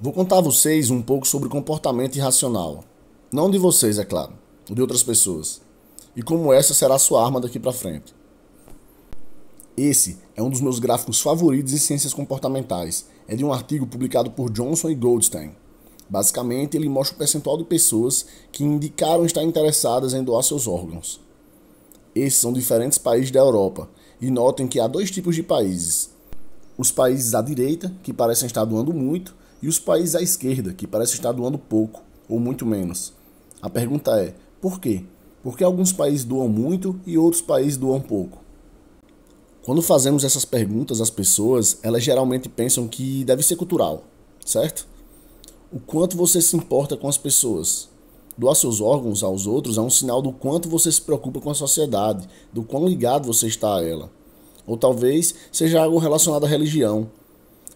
Vou contar a vocês um pouco sobre comportamento irracional. Não de vocês, é claro, de outras pessoas. E como essa será a sua arma daqui para frente. Esse é um dos meus gráficos favoritos em ciências comportamentais. É de um artigo publicado por Johnson e Goldstein. Basicamente, ele mostra o percentual de pessoas que indicaram estar interessadas em doar seus órgãos. Esses são diferentes países da Europa. E notem que há dois tipos de países. Os países à direita, que parecem estar doando muito, e os países à esquerda, que parecem estar doando pouco, ou muito menos. A pergunta é, por quê? Por que alguns países doam muito e outros países doam pouco? Quando fazemos essas perguntas às pessoas, elas geralmente pensam que deve ser cultural, certo? O quanto você se importa com as pessoas. Doar seus órgãos aos outros é um sinal do quanto você se preocupa com a sociedade, do quão ligado você está a ela. Ou talvez seja algo relacionado à religião.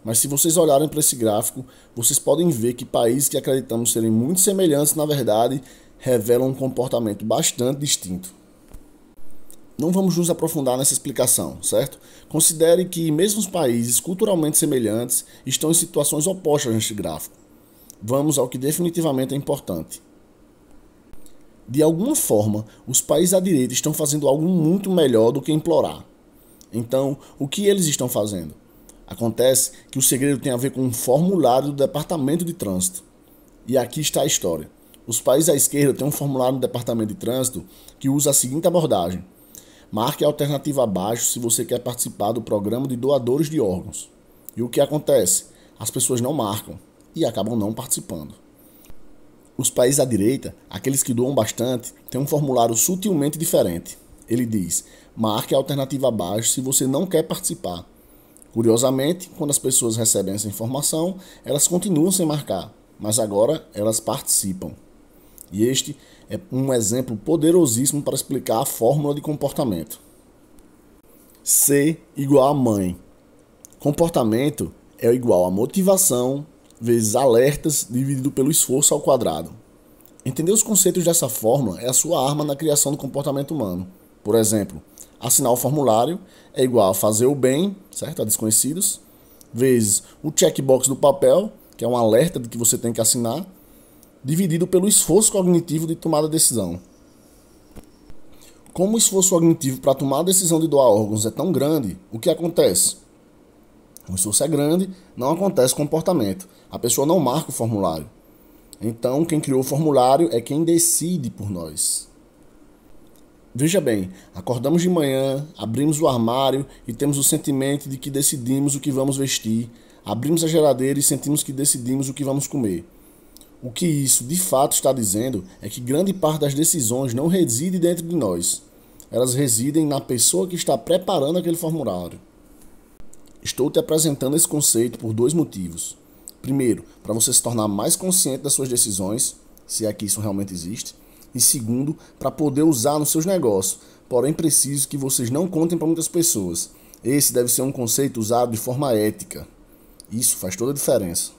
Mas se vocês olharem para esse gráfico, vocês podem ver que países que acreditamos serem muito semelhantes, na verdade, revelam um comportamento bastante distinto. Não vamos nos aprofundar nessa explicação, certo? Considere que mesmo os países culturalmente semelhantes estão em situações opostas neste gráfico. Vamos ao que definitivamente é importante. De alguma forma, os países à direita estão fazendo algo muito melhor do que implorar. Então, o que eles estão fazendo? Acontece que o segredo tem a ver com um formulário do Departamento de Trânsito. E aqui está a história. Os países à esquerda têm um formulário no Departamento de Trânsito que usa a seguinte abordagem. Marque a alternativa abaixo se você quer participar do programa de doadores de órgãos. E o que acontece? As pessoas não marcam e acabam não participando. Os países à direita, aqueles que doam bastante, têm um formulário sutilmente diferente. Ele diz, marque a alternativa abaixo se você não quer participar. Curiosamente, quando as pessoas recebem essa informação, elas continuam sem marcar, mas agora elas participam. E este é um exemplo poderosíssimo para explicar a fórmula de comportamento. C igual a mãe. Comportamento é igual a motivação vezes alertas dividido pelo esforço ao quadrado. Entender os conceitos dessa fórmula é a sua arma na criação do comportamento humano. Por exemplo, assinar o formulário é igual a fazer o bem, certo? A desconhecidos, vezes o checkbox do papel, que é um alerta de que você tem que assinar, dividido pelo esforço cognitivo de tomar a decisão. Como o esforço cognitivo para tomar a decisão de doar órgãos é tão grande, o que acontece? O esforço é grande, não acontece comportamento. A pessoa não marca o formulário. Então, quem criou o formulário é quem decide por nós. Veja bem, acordamos de manhã, abrimos o armário e temos o sentimento de que decidimos o que vamos vestir. Abrimos a geladeira e sentimos que decidimos o que vamos comer. O que isso de fato está dizendo é que grande parte das decisões não reside dentro de nós. Elas residem na pessoa que está preparando aquele formulário. Estou te apresentando esse conceito por dois motivos. Primeiro, para você se tornar mais consciente das suas decisões, se é que isso realmente existe. E segundo, para poder usar nos seus negócios. Porém, preciso que vocês não contem para muitas pessoas. Esse deve ser um conceito usado de forma ética. Isso faz toda a diferença.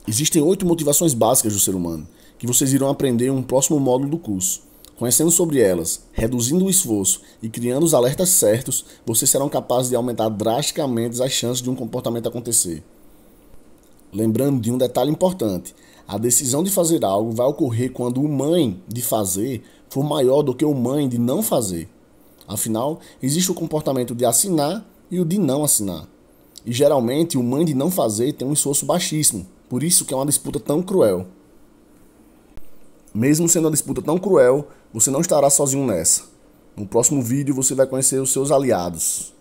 Existem 8 motivações básicas do ser humano, que vocês irão aprender em um próximo módulo do curso. Conhecendo sobre elas, reduzindo o esforço e criando os alertas certos, vocês serão capazes de aumentar drasticamente as chances de um comportamento acontecer. Lembrando de um detalhe importante, a decisão de fazer algo vai ocorrer quando o mãe de fazer for maior do que o mãe de não fazer. Afinal, existe o comportamento de assinar e o de não assinar. E geralmente o mãe de não fazer tem um esforço baixíssimo, por isso que é uma disputa tão cruel. Mesmo sendo uma disputa tão cruel, você não estará sozinho nessa. No próximo vídeo você vai conhecer os seus aliados.